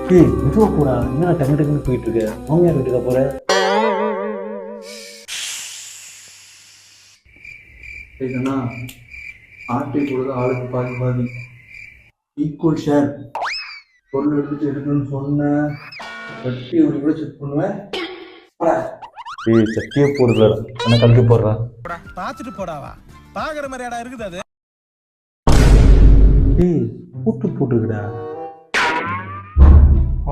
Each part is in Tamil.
டேய் மெதுவா போடா, என்ன டக்கு டக்குன்னு போயிட்டு இருக்க? மாமியார் வீட்டுக்கா போற? கேட்கண்ணா, ஆட்டை பொழுது ஆளுக்கு பாதி பாதி ஈக்குவல் ஷேர். பொருள் எடுத்துட்டு எடுக்கணும்னு சொன்னேன், வட்டி ஒரு கூட செக் பண்ணுவேன். டேய் சட்டியே போடுறா, என்ன கழுத்து போடுறா? பாத்துட்டு போடாவா, பாக்குற மாதிரி இடம் இருக்குது அது. டேய் பூட்டு போட்டுக்கடா.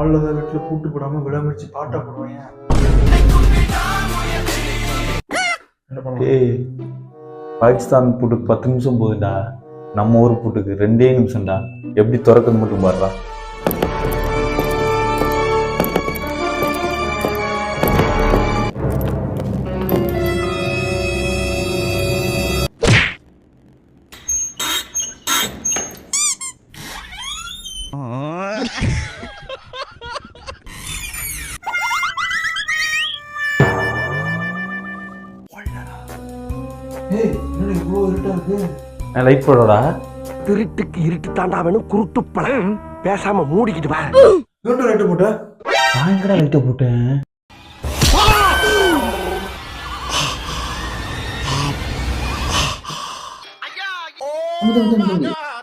ஆளுதான் வீட்டில் கூட்டு போடாம விடாமடிச்சு பாட்டா போடுவாங்க. என்ன பண்ணலாம்? டேய் பாகிஸ்தான் பூட்டுக்கு 10 நிமிஷம் போகுதுடா, நம்ம ஊர் பூட்டுக்கு 2 நிமிஷம்டா. எப்படி திறக்கிறது மட்டும் பாடுறா. ஏய், என்னடா இவ்வளோ இருட்டா இருக்கு? லைட் போடா. திருட்டுக்கு இருட்டு தாண்டாவனும் குருட்டு பழம். பேசாம மூடிக்கிட்டு வா. என்னடா லைட்டு போட்ட? நான் எங்கடா லைட்டை போட்டேன்?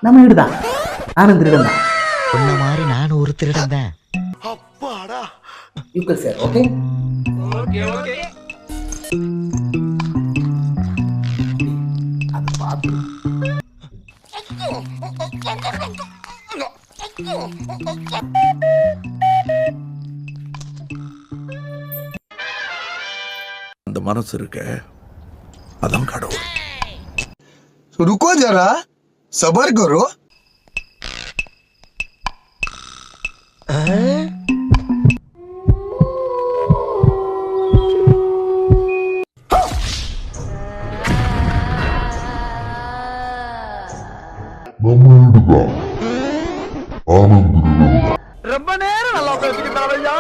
நம்ம வீடுதான், நானும் திருடன் தான். உன்ன மாதிரி நானும் ஒரு திருடன் தான். அப்பாடா. You can say, okay? Okay okay. அது பாத்து. அந்த மனசு இருக்க, அதான் கடவுள். रुको जरा सबर करो। ரொம்ப நேரம் நல்லா பேசிக்கிட்டாரையா.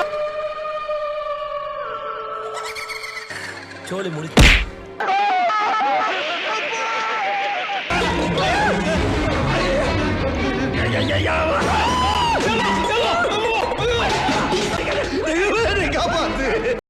சோலி முடிச்சு. ஐயா